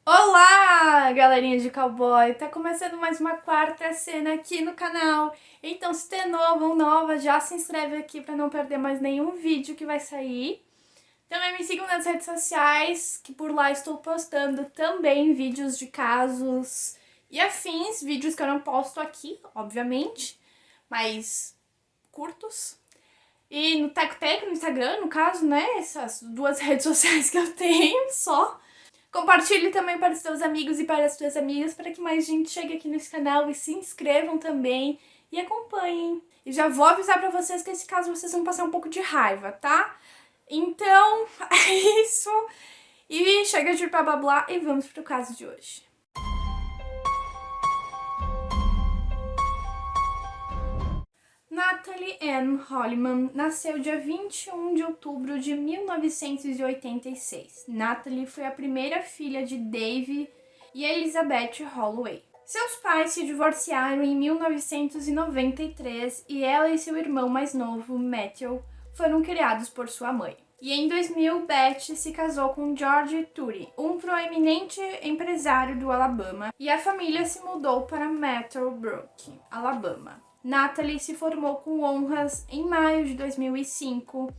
Olá, galerinha de cowboy! Tá começando mais uma quarta cena aqui no canal. Então, se tem novo ou nova, já se inscreve aqui pra não perder mais nenhum vídeo que vai sair. Também me sigam nas redes sociais, que por lá estou postando também vídeos de casos e afins, vídeos que eu não posto aqui, obviamente, mas curtos. E no Teco Teco, no Instagram, no caso, né? Essas duas redes sociais que eu tenho só. Compartilhe também para os seus amigos e para as suas amigas para que mais gente chegue aqui nesse canal e se inscrevam também e acompanhem. E já vou avisar para vocês que nesse caso vocês vão passar um pouco de raiva, tá? Então, é isso. E chega de blá blá blá e vamos pro caso de hoje. Natalie Ann Holliman nasceu dia 21 de outubro de 1986. Natalie foi a primeira filha de Dave e Elizabeth Holloway. Seus pais se divorciaram em 1993 e ela e seu irmão mais novo, Matthew, foram criados por sua mãe. E em 2000, Beth se casou com George Turi, um proeminente empresário do Alabama, e a família se mudou para Meadowbrook, Alabama. Natalie se formou com honras em maio de 2005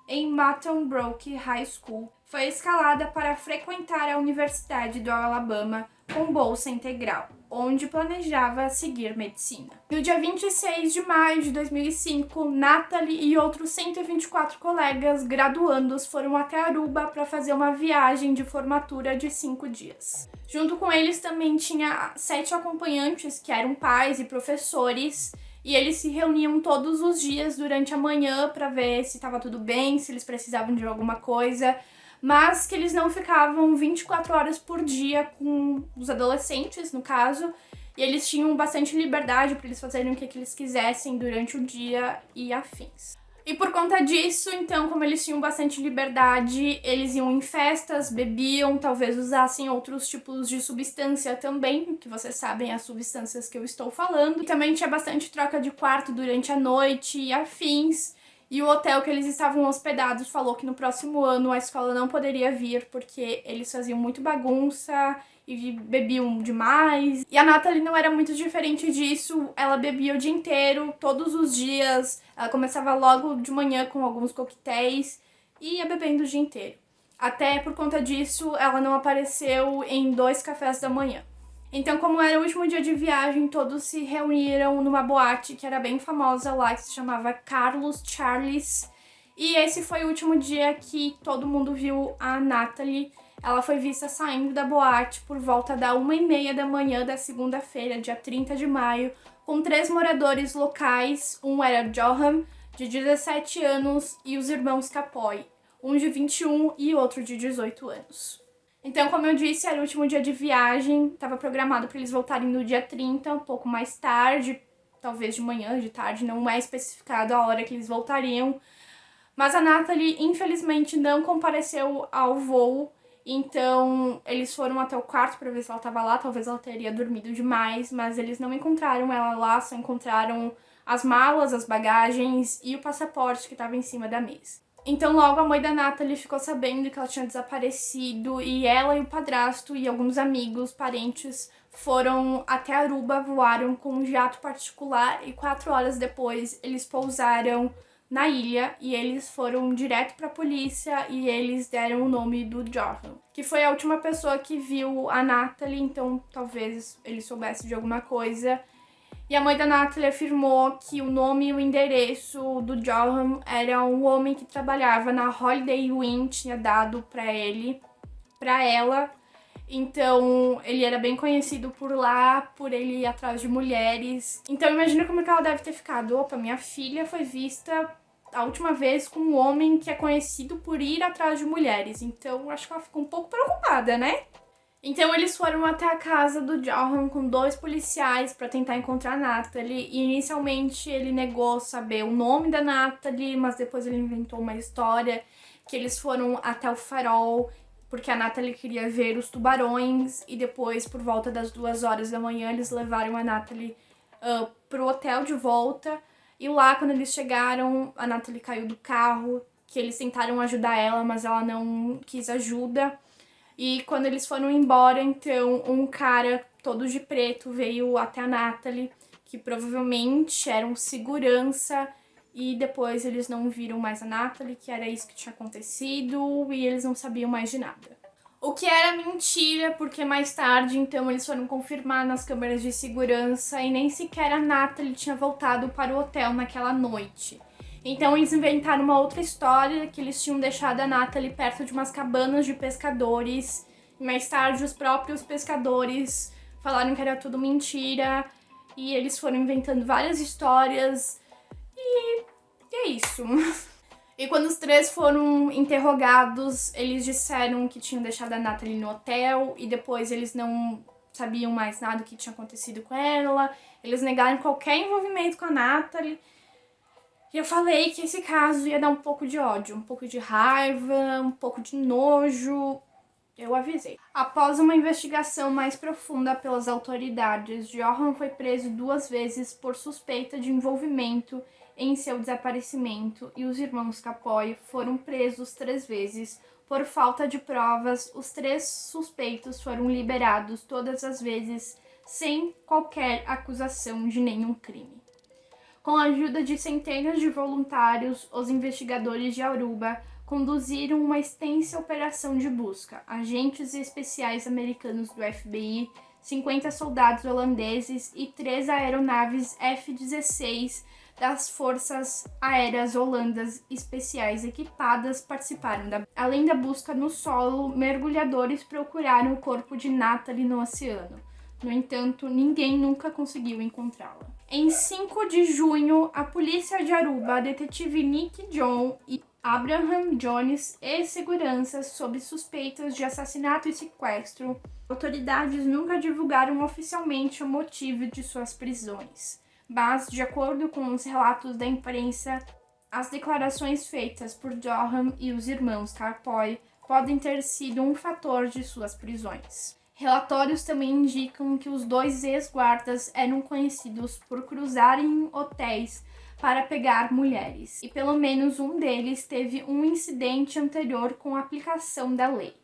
em Meadowbrook High School. Foi escalada para frequentar a Universidade do Alabama com bolsa integral, onde planejava seguir medicina. No dia 26 de maio de 2005, Natalie e outros 124 colegas graduandos foram até Aruba para fazer uma viagem de formatura de 5 dias. Junto com eles também tinha 7 acompanhantes, que eram pais e professores, e eles se reuniam todos os dias durante a manhã para ver se estava tudo bem, se eles precisavam de alguma coisa, mas que eles não ficavam 24 horas por dia com os adolescentes, no caso, e eles tinham bastante liberdade para eles fazerem o que eles quisessem durante o dia e afins. E por conta disso, então, como eles tinham bastante liberdade, eles iam em festas, bebiam, talvez usassem outros tipos de substância também, que vocês sabem as substâncias que eu estou falando. E também tinha bastante troca de quarto durante a noite e afins. E o hotel que eles estavam hospedados falou que no próximo ano a escola não poderia vir porque eles faziam muito bagunça e bebiam demais. E a Natalie não era muito diferente disso, ela bebia o dia inteiro, todos os dias. Ela começava logo de manhã com alguns coquetéis e ia bebendo o dia inteiro. Até por conta disso, ela não apareceu em 2 cafés da manhã. Então, como era o último dia de viagem, todos se reuniram numa boate que era bem famosa lá, que se chamava Carlos Charles. E esse foi o último dia que todo mundo viu a Natalie. Ela foi vista saindo da boate por volta da 1h30 da manhã da segunda-feira, dia 30 de maio, com 3 moradores locais. Um era Johan, de 17 anos, e os irmãos Capoy, um de 21 e outro de 18 anos. Então, como eu disse, era o último dia de viagem, estava programado para eles voltarem no dia 30, um pouco mais tarde, talvez de manhã, de tarde, não é especificado a hora que eles voltariam. Mas a Natalie, infelizmente, não compareceu ao voo, então eles foram até o quarto para ver se ela estava lá, talvez ela teria dormido demais, mas eles não encontraram ela lá, só encontraram as malas, as bagagens e o passaporte que estava em cima da mesa. Então logo a mãe da Natalie ficou sabendo que ela tinha desaparecido e ela e o padrasto e alguns amigos, parentes, foram até Aruba, voaram com um jato particular e 4 horas depois eles pousaram na ilha e eles foram direto pra polícia e eles deram o nome do Johan, que foi a última pessoa que viu a Natalie, então talvez ele soubesse de alguma coisa. E a mãe da Natalie afirmou que o nome e o endereço do Johan era um homem que trabalhava na Holiday Inn, tinha dado pra ela. Então, ele era bem conhecido por lá, por ele ir atrás de mulheres. Então, imagina como que ela deve ter ficado. Opa, minha filha foi vista a última vez com um homem que é conhecido por ir atrás de mulheres. Então, acho que ela ficou um pouco preocupada, né? Então, eles foram até a casa do Johan com 2 policiais para tentar encontrar a Natalie. E, inicialmente, ele negou saber o nome da Natalie, mas depois ele inventou uma história que eles foram até o farol porque a Natalie queria ver os tubarões, e depois, por volta das 2 horas da manhã, eles levaram a Natalie pro hotel de volta, e lá, quando eles chegaram, a Natalie caiu do carro, que eles tentaram ajudar ela, mas ela não quis ajuda, E quando eles foram embora, então, um cara todo de preto veio até a Natalie, que provavelmente era um segurança, e depois eles não viram mais a Natalie, que era isso que tinha acontecido, e eles não sabiam mais de nada. O que era mentira, porque mais tarde, então, eles foram confirmar nas câmeras de segurança e nem sequer a Natalie tinha voltado para o hotel naquela noite. Então eles inventaram uma outra história, que eles tinham deixado a Natalie perto de umas cabanas de pescadores. E mais tarde os próprios pescadores falaram que era tudo mentira. E eles foram inventando várias histórias. E é isso. E quando os três foram interrogados, eles disseram que tinham deixado a Natalie no hotel. E depois eles não sabiam mais nada do que tinha acontecido com ela. Eles negaram qualquer envolvimento com a Natalie. E eu falei que esse caso ia dar um pouco de ódio, um pouco de raiva, um pouco de nojo. Eu avisei. Após uma investigação mais profunda pelas autoridades, Johan foi preso 2 vezes por suspeita de envolvimento em seu desaparecimento e os irmãos Capoy foram presos 3 vezes. Por falta de provas, os 3 suspeitos foram liberados todas as vezes sem qualquer acusação de nenhum crime. Com a ajuda de centenas de voluntários, os investigadores de Aruba conduziram uma extensa operação de busca. Agentes especiais americanos do FBI, 50 soldados holandeses e 3 aeronaves F-16 das Forças Aéreas Holandesas Especiais equipadas participaram além da busca no solo, mergulhadores procuraram o corpo de Natalie no oceano. No entanto, ninguém nunca conseguiu encontrá-la. Em 5 de junho, a polícia de Aruba, detetive Nick John e Abraham Jones e seguranças sob suspeitas de assassinato e sequestro. Autoridades nunca divulgaram oficialmente o motivo de suas prisões, mas, de acordo com os relatos da imprensa, as declarações feitas por Johan e os irmãos Carpoy podem ter sido um fator de suas prisões. Relatórios também indicam que os 2 ex-guardas eram conhecidos por cruzarem hotéis para pegar mulheres, e pelo menos um deles teve um incidente anterior com a aplicação da lei.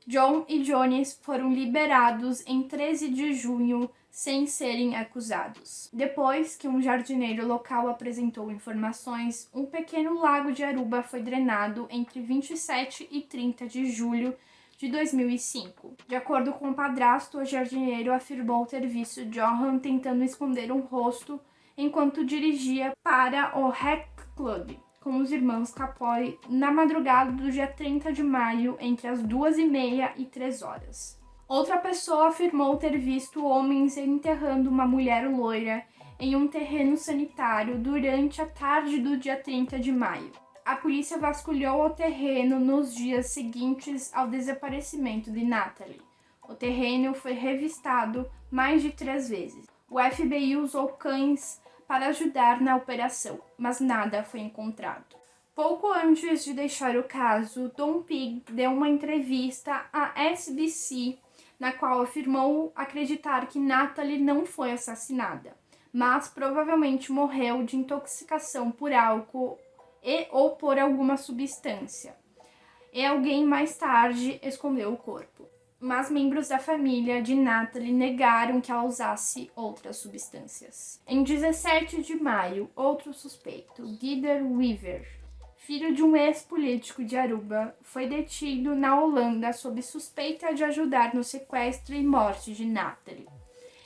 John e Jones foram liberados em 13 de junho sem serem acusados. Depois que um jardineiro local apresentou informações, um pequeno lago de Aruba foi drenado entre 27 e 30 de julho de 2005. De acordo com o padrasto, o jardineiro afirmou ter visto Johan tentando esconder um rosto enquanto dirigia para o Rec Club com os irmãos Capoy na madrugada do dia 30 de maio, entre as 2h30 e 3h. Outra pessoa afirmou ter visto homens enterrando uma mulher loira em um terreno sanitário durante a tarde do dia 30 de maio. A polícia vasculhou o terreno nos dias seguintes ao desaparecimento de Natalie. O terreno foi revistado mais de 3 vezes. O FBI usou cães para ajudar na operação, mas nada foi encontrado. Pouco antes de deixar o caso, Don Pig deu uma entrevista à SBC, na qual afirmou acreditar que Natalie não foi assassinada, mas provavelmente morreu de intoxicação por álcool ou por alguma substância. E alguém mais tarde escondeu o corpo. Mas membros da família de Natalie negaram que ela usasse outras substâncias. Em 17 de maio, outro suspeito, Guider Weaver, filho de um ex-político de Aruba, foi detido na Holanda sob suspeita de ajudar no sequestro e morte de Natalie.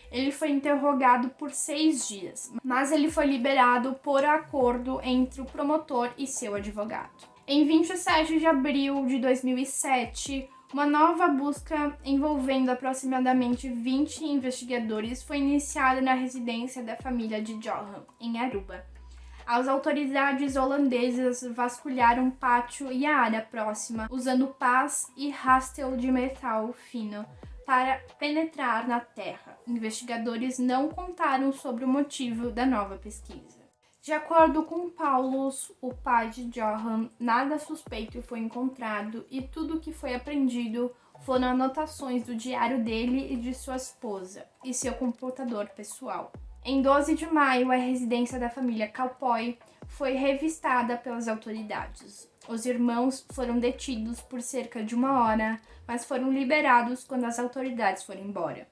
Ele foi interrogado por 6 dias, mas ele foi liberado por acordo entre o promotor e seu advogado. Em 27 de abril de 2007, uma nova busca envolvendo aproximadamente 20 investigadores foi iniciada na residência da família de Johan, em Aruba. As autoridades holandesas vasculharam o pátio e a área próxima, usando pás e rastel de metal fino para penetrar na terra. Investigadores não contaram sobre o motivo da nova pesquisa. De acordo com Paulus, o pai de Johan, nada suspeito foi encontrado e tudo o que foi apreendido foram anotações do diário dele e de sua esposa e seu computador pessoal. Em 12 de maio, a residência da família Capoy foi revistada pelas autoridades. Os irmãos foram detidos por cerca de 1 hora mas foram liberados quando as autoridades foram embora.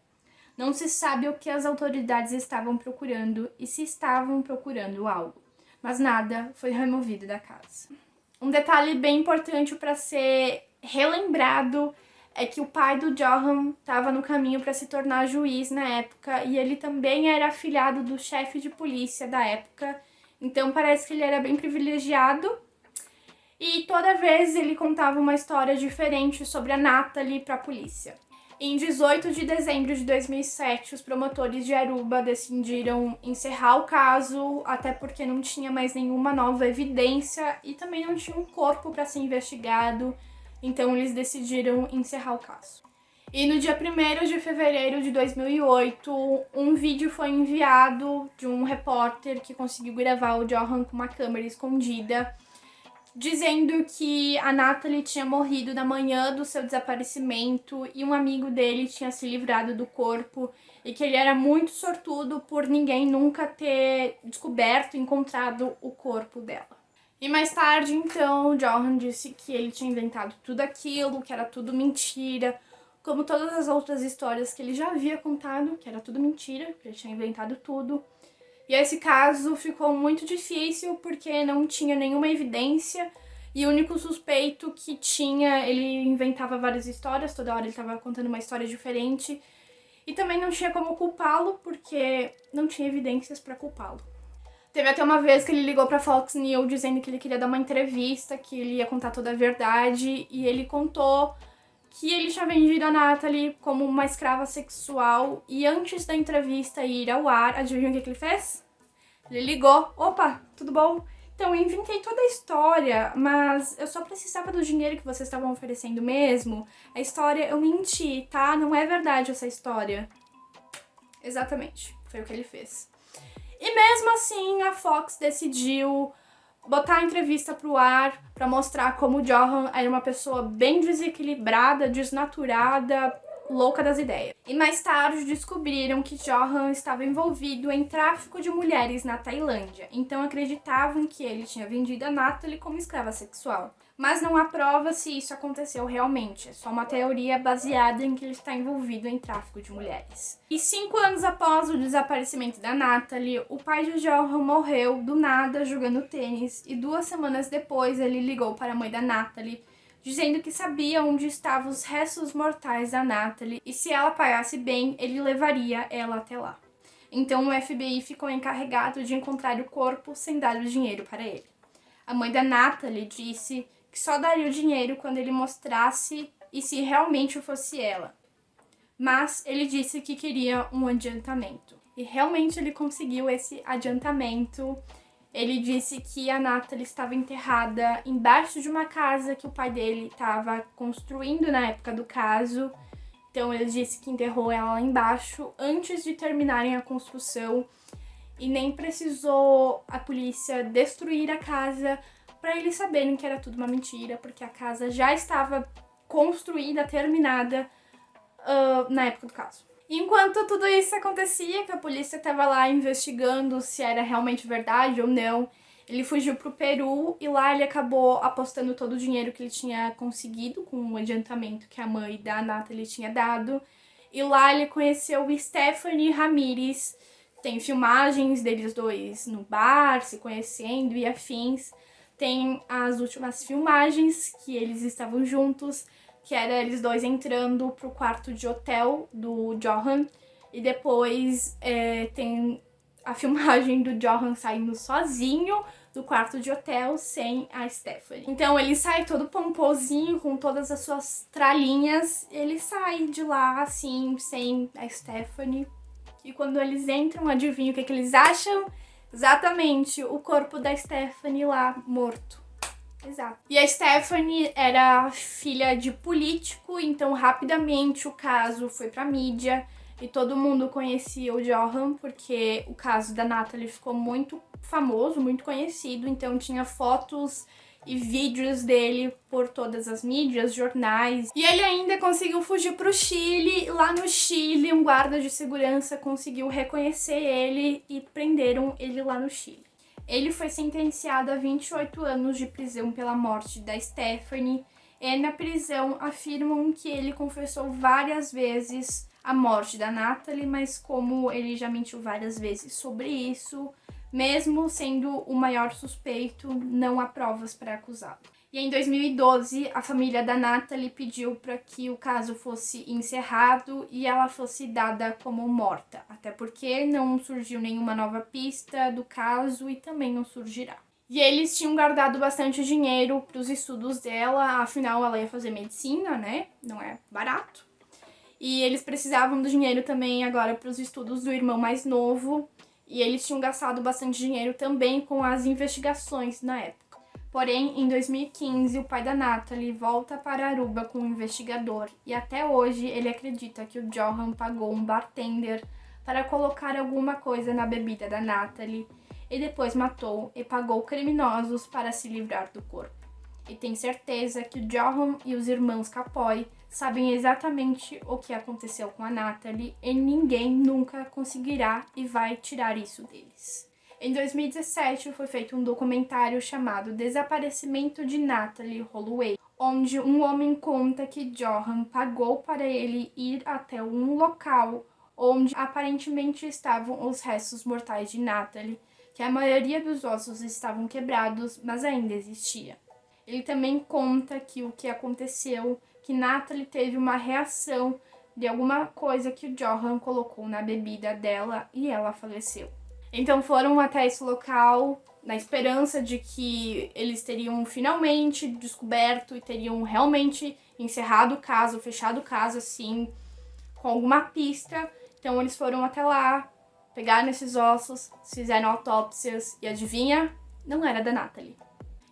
Não se sabe o que as autoridades estavam procurando e se estavam procurando algo, mas nada foi removido da casa. Um detalhe bem importante para ser relembrado é que o pai do Johan estava no caminho para se tornar juiz na época e ele também era afilhado do chefe de polícia da época, então parece que ele era bem privilegiado. E toda vez ele contava uma história diferente sobre a Natalie para a polícia. Em 18 de dezembro de 2007, os promotores de Aruba decidiram encerrar o caso, até porque não tinha mais nenhuma nova evidência e também não tinha um corpo para ser investigado, então eles decidiram encerrar o caso. E no dia 1º de fevereiro de 2008, um vídeo foi enviado de um repórter que conseguiu gravar o Johan com uma câmera escondida, dizendo que a Natalie tinha morrido na manhã do seu desaparecimento e um amigo dele tinha se livrado do corpo e que ele era muito sortudo por ninguém nunca ter descoberto e encontrado o corpo dela. E mais tarde, então, Johan disse que ele tinha inventado tudo aquilo, que era tudo mentira, como todas as outras histórias que ele já havia contado, que era tudo mentira, que ele tinha inventado tudo. E esse caso ficou muito difícil porque não tinha nenhuma evidência e o único suspeito que tinha, ele inventava várias histórias, toda hora ele estava contando uma história diferente e também não tinha como culpá-lo porque não tinha evidências para culpá-lo. Teve até uma vez que ele ligou para Fox News dizendo que ele queria dar uma entrevista, que ele ia contar toda a verdade e ele contou que ele tinha vendido a Natalie como uma escrava sexual e antes da entrevista ir ao ar, adivinha o que ele fez? Ele ligou, opa, tudo bom? Então, eu inventei toda a história, mas eu só precisava do dinheiro que vocês estavam oferecendo mesmo. A história, eu menti, tá? Não é verdade essa história. Exatamente, foi o que ele fez. E mesmo assim, a Fox decidiu botar a entrevista pro ar para mostrar como o Johan era uma pessoa bem desequilibrada, desnaturada, louca das ideias. E mais tarde descobriram que Johan estava envolvido em tráfico de mulheres na Tailândia, então acreditavam que ele tinha vendido a Natalie como escrava sexual. Mas não há prova se isso aconteceu realmente, é só uma teoria baseada em que ele está envolvido em tráfico de mulheres. E 5 anos após o desaparecimento da Natalie, o pai de Johan morreu do nada jogando tênis e 2 semanas depois ele ligou para a mãe da Natalie dizendo que sabia onde estavam os restos mortais da Natalie e se ela pagasse bem, ele levaria ela até lá. Então o FBI ficou encarregado de encontrar o corpo sem dar o dinheiro para ele. A mãe da Natalie disse que só daria o dinheiro quando ele mostrasse e se realmente fosse ela. Mas ele disse que queria um adiantamento. E realmente ele conseguiu esse adiantamento. Ele disse que a Natalie estava enterrada embaixo de uma casa que o pai dele estava construindo na época do caso. Então ele disse que enterrou ela lá embaixo antes de terminarem a construção e nem precisou a polícia destruir a casa para eles saberem que era tudo uma mentira, porque a casa já estava construída, terminada na época do caso. Enquanto tudo isso acontecia, que a polícia estava lá investigando se era realmente verdade ou não, ele fugiu pro Peru e lá ele acabou apostando todo o dinheiro que ele tinha conseguido com o adiantamento que a mãe da Natalie tinha dado. E lá ele conheceu o Stephanie Ramirez. Tem filmagens deles dois no bar, se conhecendo e afins. Tem as últimas filmagens que eles estavam juntos, que era eles dois entrando pro quarto de hotel do Johan. E depois tem a filmagem do Johan saindo sozinho do quarto de hotel sem a Stephanie. Então ele sai todo pomposinho, com todas as suas tralhinhas. Ele sai de lá assim, sem a Stephanie. E quando eles entram, adivinha o que eles acham? Exatamente, o corpo da Stephanie lá, morto. Exato. E a Stephanie era filha de político, então rapidamente o caso foi pra mídia e todo mundo conhecia o Johan, porque o caso da Natalie ficou muito famoso, muito conhecido, então tinha fotos e vídeos dele por todas as mídias, jornais. E ele ainda conseguiu fugir pro Chile. Lá no Chile, um guarda de segurança conseguiu reconhecer ele e prenderam ele lá no Chile. Ele foi sentenciado a 28 anos de prisão pela morte da Stephanie E na prisão afirmam que ele confessou várias vezes a morte da Natalie, mas como ele já mentiu várias vezes sobre isso, mesmo sendo o maior suspeito, não há provas para acusá-lo. E em 2012, a família da Natalie pediu para que o caso fosse encerrado e ela fosse dada como morta, até porque não surgiu nenhuma nova pista do caso e também não surgirá. E eles tinham guardado bastante dinheiro para os estudos dela, afinal ela ia fazer medicina, né? Não é barato. E eles precisavam do dinheiro também agora para os estudos do irmão mais novo. E eles tinham gastado bastante dinheiro também com as investigações na época. Porém, em 2015, o pai da Natalie volta para Aruba com um investigador. E até hoje ele acredita que o Johan pagou um bartender para colocar alguma coisa na bebida da Natalie e depois matou e pagou criminosos para se livrar do corpo. E tem certeza que o Johan e os irmãos Capoy sabem exatamente o que aconteceu com a Natalie e ninguém nunca conseguirá e vai tirar isso deles. Em 2017 foi feito um documentário chamado Desaparecimento de Natalie Holloway, onde um homem conta que Johan pagou para ele ir até um local onde aparentemente estavam os restos mortais de Natalie, que a maioria dos ossos estavam quebrados, mas ainda existia. Ele também conta que o que aconteceu, que Natalie teve uma reação de alguma coisa que o Johan colocou na bebida dela e ela faleceu. Então foram até esse local na esperança de que eles teriam finalmente descoberto e teriam realmente encerrado o caso, fechado o caso assim, com alguma pista. Então eles foram até lá, pegaram esses ossos, fizeram autópsias e adivinha? Não era da Natalie.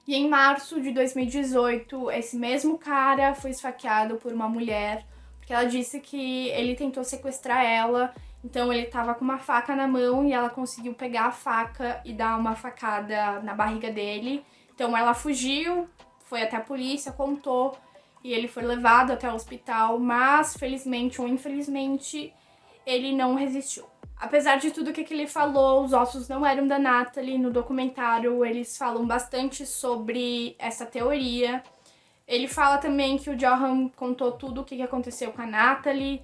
E em março de 2018, esse mesmo cara foi esfaqueado por uma mulher, porque ela disse que ele tentou sequestrar ela, então ele tava com uma faca na mão e ela conseguiu pegar a faca e dar uma facada na barriga dele. Então ela fugiu, foi até a polícia, contou, e ele foi levado até o hospital, mas felizmente ou infelizmente ele não resistiu. Apesar de tudo que ele falou, os ossos não eram da Natalie. No documentário eles falam bastante sobre essa teoria. Ele fala também que o Johan contou tudo o que aconteceu com a Natalie.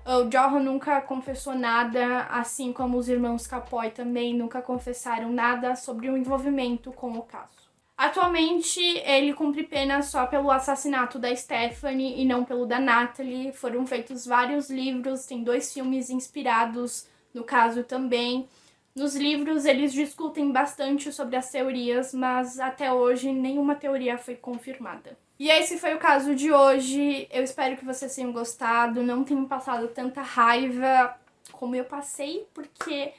O Johan nunca confessou nada, assim como os irmãos Capoy também nunca confessaram nada sobre o envolvimento com o caso. Atualmente, ele cumpre pena só pelo assassinato da Stephanie e não pelo da Natalie. Foram feitos vários livros, tem 2 filmes inspirados no caso também. Nos livros eles discutem bastante sobre as teorias, mas até hoje nenhuma teoria foi confirmada. E esse foi o caso de hoje. Eu espero que vocês tenham gostado, não tenham passado tanta raiva como eu passei, porque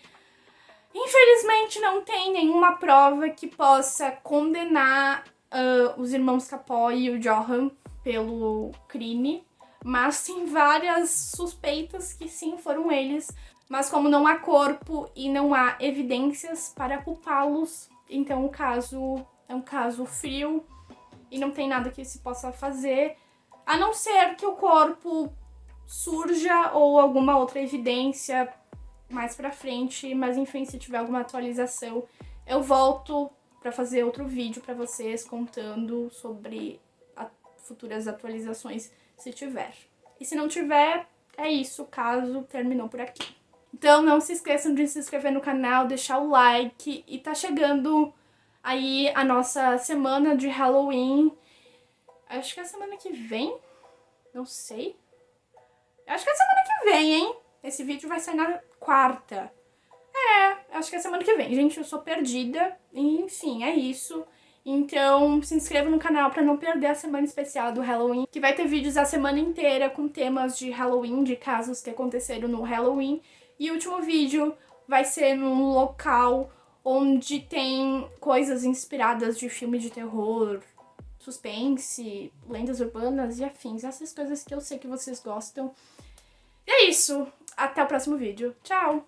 infelizmente não tem nenhuma prova que possa condenar os irmãos Capoy e o Johan pelo crime, mas tem várias suspeitas que sim, foram eles. Mas como não há corpo e não há evidências para culpá-los, então o caso é um caso frio e não tem nada que se possa fazer, a não ser que o corpo surja ou alguma outra evidência mais pra frente. Mas enfim, se tiver alguma atualização, eu volto pra fazer outro vídeo pra vocês contando sobre futuras atualizações, se tiver. E se não tiver, é isso, o caso terminou por aqui. Então não se esqueçam de se inscrever no canal, deixar o like, e tá chegando aí a nossa semana de Halloween. Acho que é a semana que vem, não sei. Acho que é a semana que vem, hein? Esse vídeo vai sair na quarta. Acho que é a semana que vem. Gente, eu sou perdida. Enfim, é isso. Então, se inscreva no canal pra não perder a semana especial do Halloween, que vai ter vídeos a semana inteira com temas de Halloween, de casos que aconteceram no Halloween. E o último vídeo vai ser num local onde tem coisas inspiradas de filme de terror, suspense, lendas urbanas e afins. Essas coisas que eu sei que vocês gostam. E é isso. Até o próximo vídeo. Tchau!